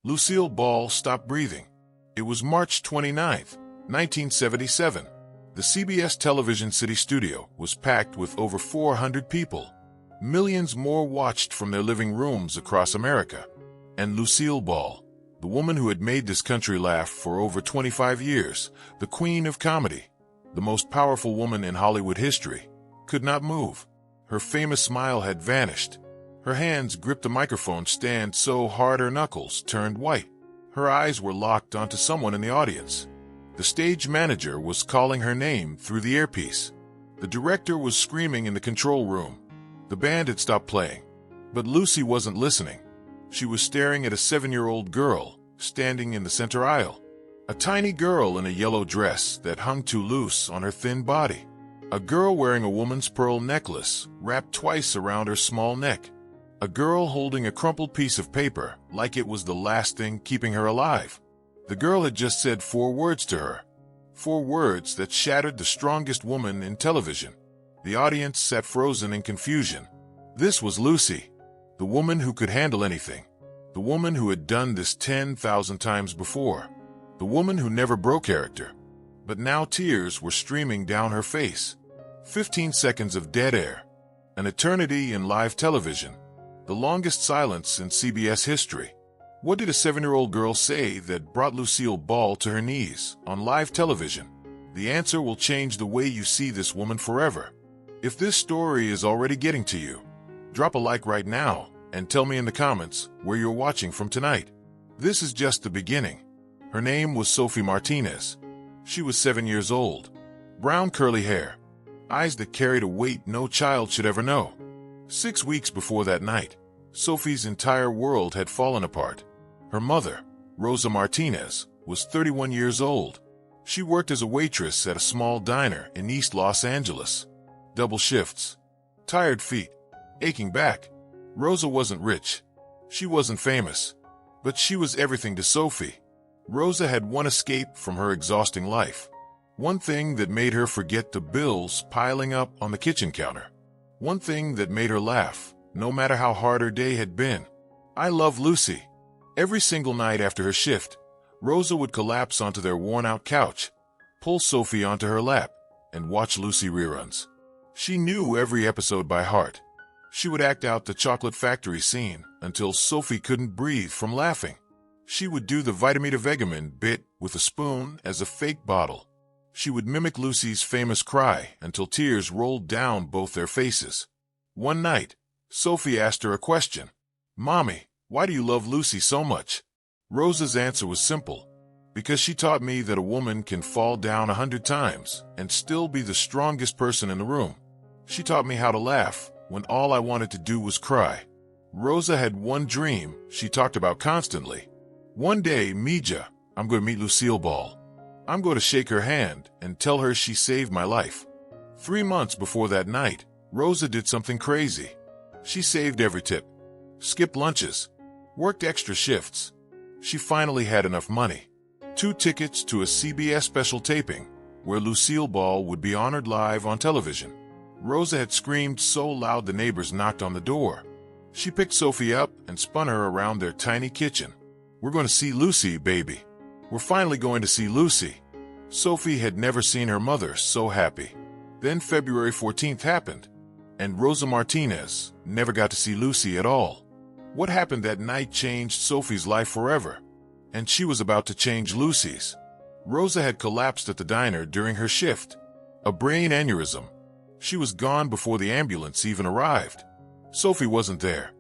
Lucille Ball stopped breathing. It was March 29th, 1977. The CBS television city studio was packed with over 400 people. Millions more watched from their living rooms across America. And Lucille Ball, the woman who had made this country laugh for over 25 years, the queen of comedy, the most powerful woman in Hollywood history, could not move. Her famous smile had vanished. Her hands gripped the microphone stand so hard her knuckles turned white. Her eyes were locked onto someone in the audience. The stage manager was calling her name through the earpiece. The director was screaming in the control room. The band had stopped playing. But Lucy wasn't listening. She was staring at a 7-year-old girl standing in the center aisle. A tiny girl in a yellow dress that hung too loose on her thin body. A girl wearing a woman's pearl necklace wrapped twice around her small neck. A girl holding a crumpled piece of paper like it was the last thing keeping her alive. The girl had just said 4 words to her. 4 words that shattered the strongest woman in television. The audience sat frozen in confusion. This was Lucy, the woman who could handle anything. The woman who had done this 10,000 times before. The woman who never broke character. But now tears were streaming down her face. 15 seconds of dead air. An eternity in live television. The longest silence in CBS history. What did a 7-year-old girl say that brought Lucille Ball to her knees on live television? The answer will change the way you see this woman forever. If this story is already getting to you, drop a like right now and tell me in the comments where you're watching from tonight. This is just the beginning. Her name was Sophie Martinez. She was 7 years old. Brown curly hair. Eyes that carried a weight no child should ever know. 6 weeks before that night, Sophie's entire world had fallen apart. Her mother, Rosa Martinez, was 31 years old. She worked as a waitress at a small diner in East Los Angeles. Double shifts. Tired feet. Aching back. Rosa wasn't rich. She wasn't famous. But she was everything to Sophie. Rosa had one escape from her exhausting life. One thing that made her forget the bills piling up on the kitchen counter. One thing that made her laugh, no matter how hard her day had been. I love Lucy. Every single night after her shift, Rosa would collapse onto their worn-out couch, pull Sophie onto her lap, and watch Lucy reruns. She knew every episode by heart. She would act out the chocolate factory scene until Sophie couldn't breathe from laughing. She would do the vitamin bit with a spoon as a fake bottle. She would mimic Lucy's famous cry until tears rolled down both their faces. One night, Sophie asked her a question. "Mommy, why do you love Lucy so much?" Rosa's answer was simple. "Because she taught me that a woman can fall down 100 times and still be the strongest person in the room. She taught me how to laugh when all I wanted to do was cry." Rosa had one dream she talked about constantly. "One day, Mija, I'm going to meet Lucille Ball. I'm going to shake her hand and tell her she saved my life." 3 months before that night, Rosa did something crazy. She saved every tip, skipped lunches, worked extra shifts. She finally had enough money. 2 tickets to a CBS special taping where Lucille Ball would be honored live on television. Rosa had screamed so loud the neighbors knocked on the door. She picked Sophie up and spun her around their tiny kitchen. "We're going to see Lucy, baby. We're finally going to see Lucy." Sophie had never seen her mother so happy. Then February 14th happened, and Rosa Martinez never got to see Lucy at all. What happened that night changed Sophie's life forever, and she was about to change Lucy's. Rosa had collapsed at the diner during her shift. A brain aneurysm. She was gone before the ambulance even arrived. Sophie wasn't there.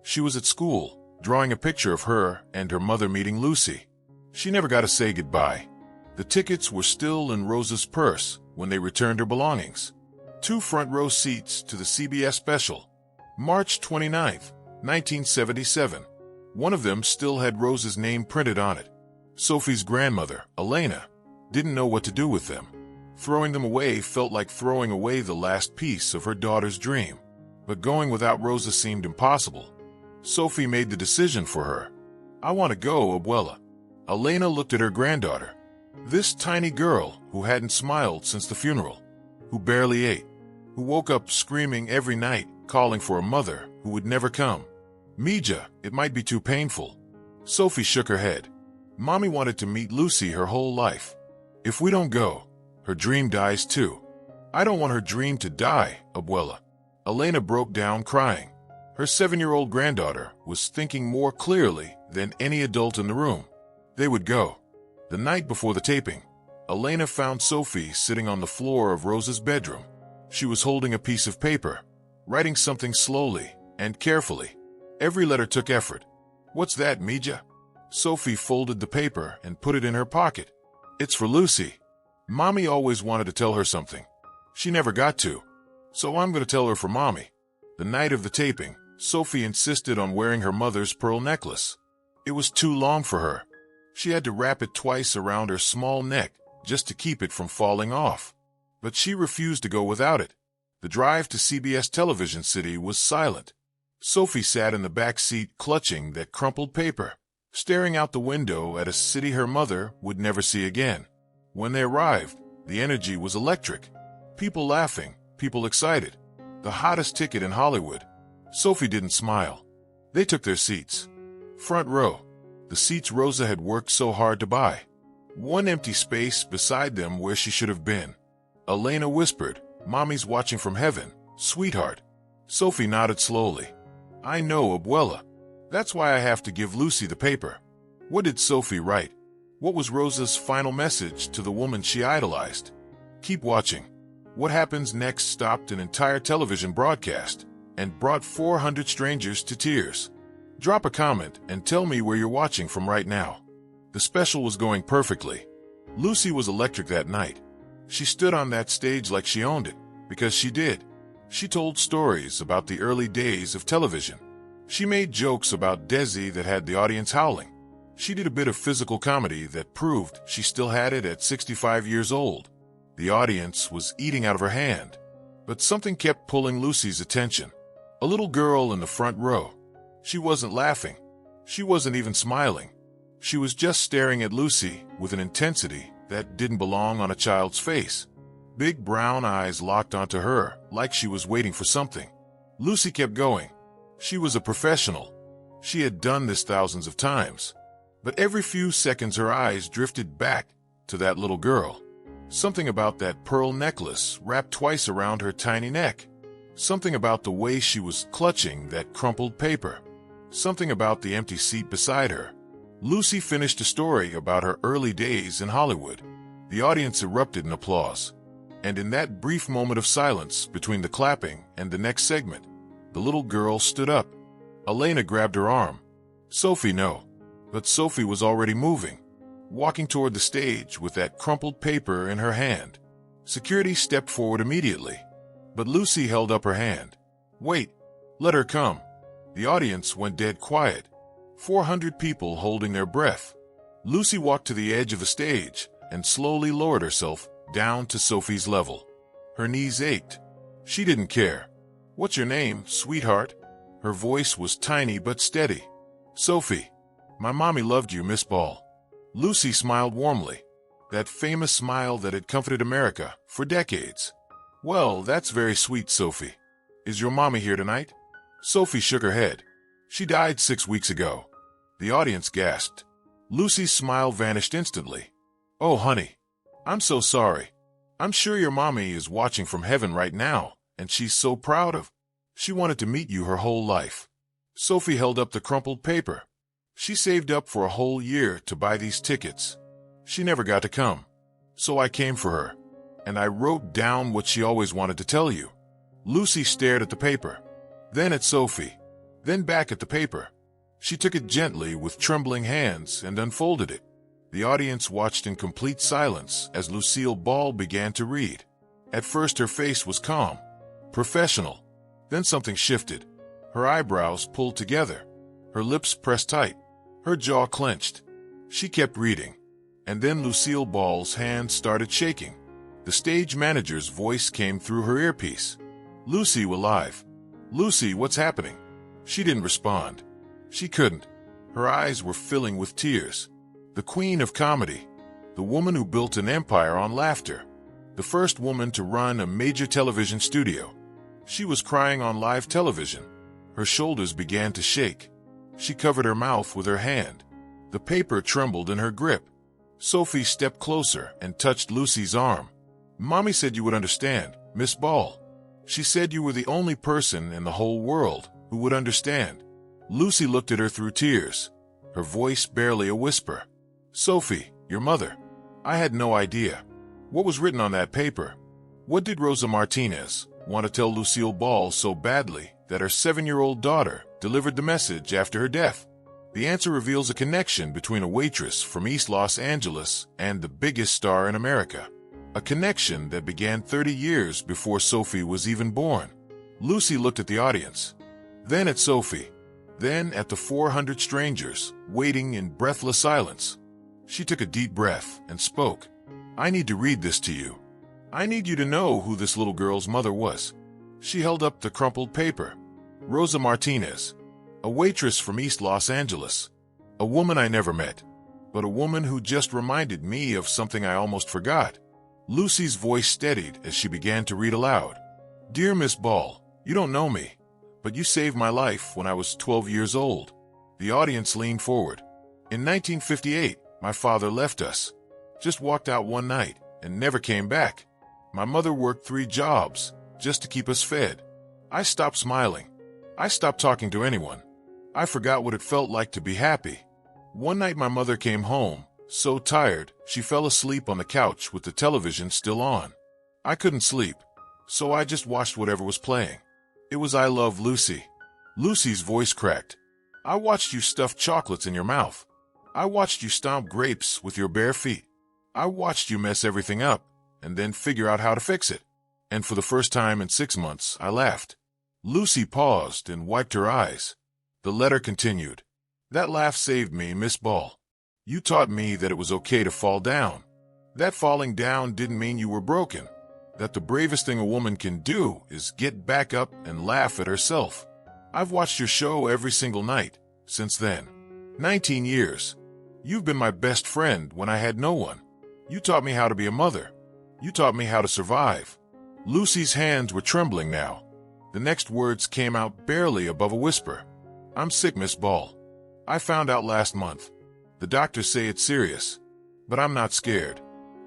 She was at school, drawing a picture of her and her mother meeting Lucy. She never got to say goodbye. The tickets were still in Rosa's purse when they returned her belongings. 2 front row seats to the CBS special. March 29th, 1977. One of them still had Rosa's name printed on it. Sophie's grandmother, Elena, didn't know what to do with them. Throwing them away felt like throwing away the last piece of her daughter's dream. But going without Rosa seemed impossible. Sophie made the decision for her. "I want to go, Abuela." Elena looked at her granddaughter. This tiny girl who hadn't smiled since the funeral, who barely ate, who woke up screaming every night, calling for a mother who would never come. "Mija, it might be too painful." Sophie shook her head. Mommy wanted to meet Lucy her whole life. If we don't go, her dream dies too. I don't want her dream to die, Abuela. Elena broke down crying. Her 7-year-old granddaughter was thinking more clearly than any adult in the room. They would go. The night before the taping, Elena found Sophie sitting on the floor of Rosa's bedroom. She was holding a piece of paper, writing something slowly and carefully. Every letter took effort. What's that, Mija? Sophie folded the paper and put it in her pocket. It's for Lucy. Mommy always wanted to tell her something. She never got to. So I'm going to tell her for Mommy. The night of the taping, Sophie insisted on wearing her mother's pearl necklace. It was too long for her. She had to wrap it twice around her small neck just to keep it from falling off. But she refused to go without it. The drive to CBS Television City was silent. Sophie sat in the back seat clutching that crumpled paper, staring out the window at a city her mother would never see again. When they arrived, the energy was electric. People laughing, people excited. The hottest ticket in Hollywood. Sophie didn't smile. They took their seats. Front row. The seats Rosa had worked so hard to buy. One empty space beside them where she should have been. Elena whispered, Mommy's watching from heaven, sweetheart. Sophie nodded slowly. I know, Abuela. That's why I have to give Lucy the paper. What did Sophie write? What was Rosa's final message to the woman she idolized? Keep watching. What happens next stopped an entire television broadcast and brought 400 strangers to tears. Drop a comment and tell me where you're watching from right now. The special was going perfectly. Lucy was electric that night. She stood on that stage like she owned it, because she did. She told stories about the early days of television. She made jokes about Desi that had the audience howling. She did a bit of physical comedy that proved she still had it at 65 years old. The audience was eating out of her hand. But something kept pulling Lucy's attention. A little girl in the front row. She wasn't laughing. She wasn't even smiling. She was just staring at Lucy with an intensity that didn't belong on a child's face. Big brown eyes locked onto her like she was waiting for something. Lucy kept going. She was a professional. She had done this thousands of times. But every few seconds her eyes drifted back to that little girl. Something about that pearl necklace wrapped twice around her tiny neck. Something about the way she was clutching that crumpled paper. Something about the empty seat beside her. Lucy finished a story about her early days in Hollywood. The audience erupted in applause. And in that brief moment of silence between the clapping and the next segment, the little girl stood up. Elena grabbed her arm. Sophie, no. But Sophie was already moving, walking toward the stage with that crumpled paper in her hand. Security stepped forward immediately, but Lucy held up her hand. Wait, let her come. The audience went dead quiet. 400 people holding their breath. Lucy walked to the edge of the stage and slowly lowered herself down to Sophie's level. Her knees ached. She didn't care. What's your name, sweetheart? Her voice was tiny but steady. Sophie. My mommy loved you, Miss Ball. Lucy smiled warmly. That famous smile that had comforted America for decades. Well, that's very sweet, Sophie. Is your mommy here tonight? Sophie shook her head. She died 6 weeks ago. The audience gasped. Lucy's smile vanished instantly. Oh, honey. I'm so sorry. I'm sure your mommy is watching from heaven right now, and she's so proud of. She wanted to meet you her whole life. Sophie held up the crumpled paper. She saved up for a whole year to buy these tickets. She never got to come. So I came for her. And I wrote down what she always wanted to tell you. Lucy stared at the paper. Then at Sophie. Then back at the paper. She took it gently with trembling hands and unfolded it. The audience watched in complete silence as Lucille Ball began to read. At first her face was calm, professional. Then something shifted. Her eyebrows pulled together. Her lips pressed tight. Her jaw clenched. She kept reading. And then Lucille Ball's hand started shaking. The stage manager's voice came through her earpiece. Lucy, we're live. Lucy, what's happening? She didn't respond. She couldn't. Her eyes were filling with tears. The queen of comedy. The woman who built an empire on laughter. The first woman to run a major television studio. She was crying on live television. Her shoulders began to shake. She covered her mouth with her hand. The paper trembled in her grip. Sophie stepped closer and touched Lucie's arm. "Mommy said you would understand, Miss Ball. She said you were the only person in the whole world who would understand." Lucie looked at her through tears, her voice barely a whisper. "Sophie, your mother. I had no idea. What was written on that paper? What did Rosa Martinez want to tell Lucille Ball so badly that her 7-year-old daughter delivered the message after her death?" The answer reveals a connection between a waitress from East Los Angeles and the biggest star in America. A connection that began 30 years before Sophie was even born. Lucie looked at the audience, then at Sophie, then at the 400 strangers waiting in breathless silence. She took a deep breath and spoke. "I need to read this to you. I need you to know who this little girl's mother was." She held up the crumpled paper. "Rosa Martinez, a waitress from East Los Angeles. A woman I never met, but a woman who just reminded me of something I almost forgot." Lucie's voice steadied as she began to read aloud. "Dear Miss Ball, you don't know me, but you saved my life when I was 12 years old." The audience leaned forward. "In 1958, my father left us, just walked out one night and never came back. My mother worked 3 jobs just to keep us fed. I stopped smiling. I stopped talking to anyone. I forgot what it felt like to be happy. One night my mother came home, so tired she fell asleep on the couch with the television still on. I couldn't sleep, so I just watched whatever was playing. It was I Love Lucy." Lucie's voice cracked. "I watched you stuff chocolates in your mouth. I watched you stomp grapes with your bare feet. I watched you mess everything up and then figure out how to fix it. And for the first time in 6 months, I laughed." Lucie paused and wiped her eyes. The letter continued. "That laugh saved me, Miss Ball. You taught me that it was okay to fall down. That falling down didn't mean you were broken. That the bravest thing a woman can do is get back up and laugh at herself. I've watched your show every single night since then. 19 years. You've been my best friend when I had no one. You taught me how to be a mother. You taught me how to survive." Lucie's hands were trembling now. The next words came out barely above a whisper. "I'm sick, Miss Ball. I found out last month. The doctors say it's serious, but I'm not scared.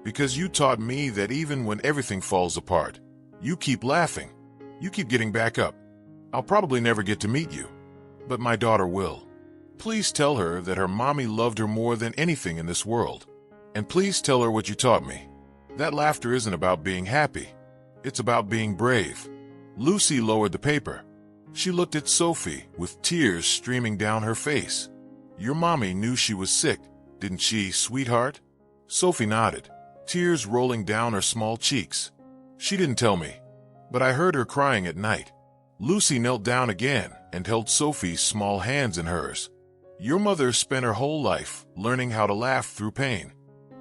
Because you taught me that even when everything falls apart, you keep laughing. You keep getting back up. I'll probably never get to meet you, but my daughter will. Please tell her that her mommy loved her more than anything in this world. And please tell her what you taught me. That laughter isn't about being happy. It's about being brave." Lucie lowered the paper. She looked at Sophie with tears streaming down her face. "Your mommy knew she was sick, didn't she, sweetheart?" Sophie nodded, tears rolling down her small cheeks. "She didn't tell me, but I heard her crying at night." Lucie knelt down again and held Sophie's small hands in hers. "Your mother spent her whole life learning how to laugh through pain,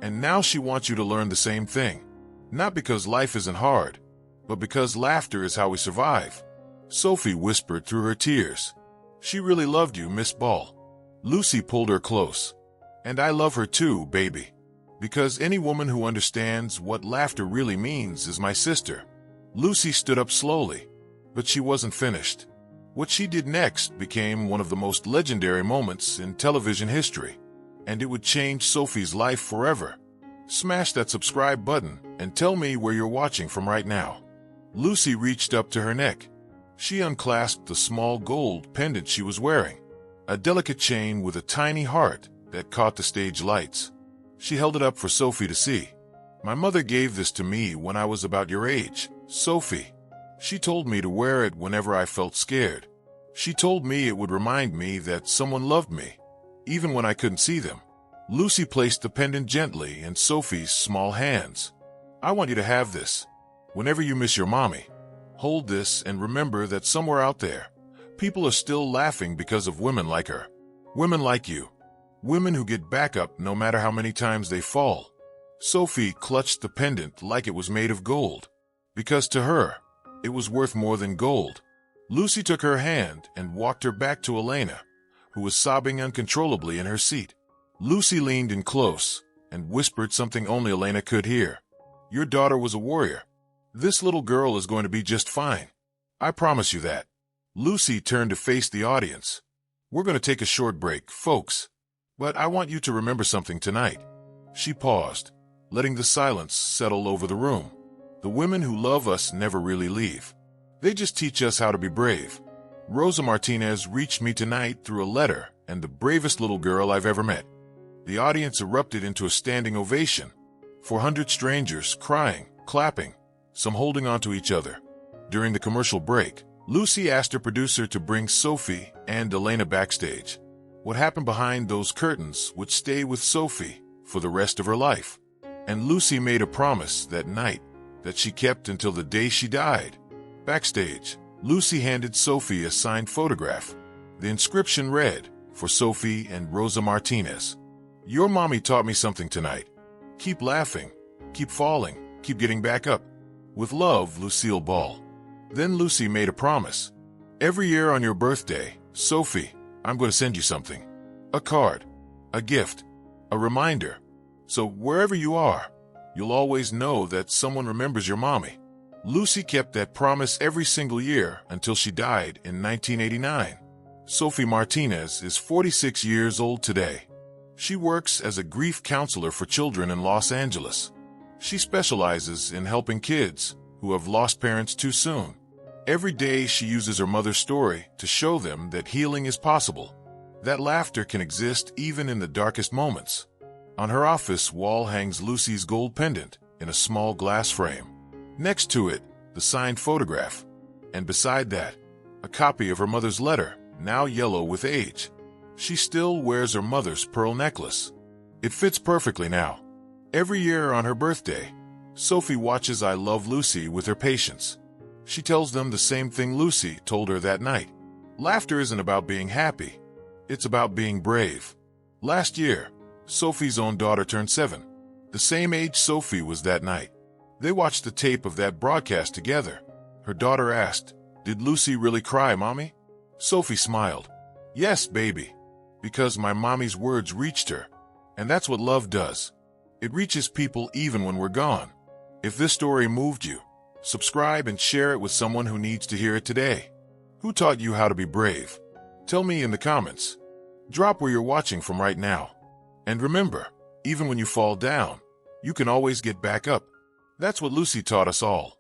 and now she wants you to learn the same thing. Not because life isn't hard, but because laughter is how we survive." Sophie whispered through her tears. "She really loved you, Miss Ball." Lucie pulled her close. "And I love her too, baby. Because any woman who understands what laughter really means is my sister." Lucie stood up slowly, but she wasn't finished. What she did next became one of the most legendary moments in television history, and it would change Sophie's life forever. Smash that subscribe button and tell me where you're watching from right now. Lucie reached up to her neck. She unclasped the small gold pendant she was wearing, a delicate chain with a tiny heart that caught the stage lights. She held it up for Sophie to see. "My mother gave this to me when I was about your age, Sophie. She told me to wear it whenever I felt scared. She told me it would remind me that someone loved me, even when I couldn't see them." Lucie placed the pendant gently in Sophie's small hands. "I want you to have this. Whenever you miss your mommy, hold this and remember that somewhere out there, people are still laughing because of women like her. Women like you. Women who get back up no matter how many times they fall." Sophie clutched the pendant like it was made of gold, because to her, it was worth more than gold. Lucie took her hand and walked her back to Elena, who was sobbing uncontrollably in her seat. Lucie leaned in close and whispered something only Elena could hear. "Your daughter was a warrior. This little girl is going to be just fine. I promise you that." Lucie turned to face the audience. "We're going to take a short break, folks. But I want you to remember something tonight." She paused, letting the silence settle over the room. "The women who love us never really leave. They just teach us how to be brave. Rosa Martinez reached me tonight through a letter, and the bravest little girl I've ever met." The audience erupted into a standing ovation. 400 strangers crying, clapping, some holding onto each other. During the commercial break, Lucy asked her producer to bring Sophie and Elena backstage. What happened behind those curtains would stay with Sophie for the rest of her life. And Lucy made a promise that night that she kept until the day she died. Backstage, Lucy handed Sophie a signed photograph. The inscription read, "For Sophie and Rosa Martinez. Your mommy taught me something tonight. Keep laughing, keep falling, keep getting back up. With love, Lucille Ball." Then Lucy made a promise. "Every year on your birthday, Sophie, I'm going to send you something. A card, a gift, a reminder. So wherever you are, you'll always know that someone remembers your mommy." Lucy kept that promise every single year until she died in 1989. Sophie Martinez is 46 years old today. She works as a grief counselor for children in Los Angeles. She specializes in helping kids who have lost parents too soon. Every day she uses her mother's story to show them that healing is possible, that laughter can exist even in the darkest moments. On her office wall hangs Lucy's gold pendant in a small glass frame. Next to it, the signed photograph, and beside that, a copy of her mother's letter, now yellow with age. She still wears her mother's pearl necklace. It fits perfectly now. Every year on her birthday, Sophie watches I Love Lucy with her patients. She tells them the same thing Lucy told her that night. Laughter isn't about being happy. It's about being brave. Last year, Sophie's own daughter turned 7, the same age Sophie was that night. They watched the tape of that broadcast together. Her daughter asked, "Did Lucy really cry, Mommy?" Sophie smiled. "Yes, baby. Because my mommy's words reached her. And that's what love does. It reaches people even when we're gone." If this story moved you, subscribe and share it with someone who needs to hear it today. Who taught you how to be brave? Tell me in the comments. Drop where you're watching from right now. And remember, even when you fall down, you can always get back up. That's what Lucy taught us all.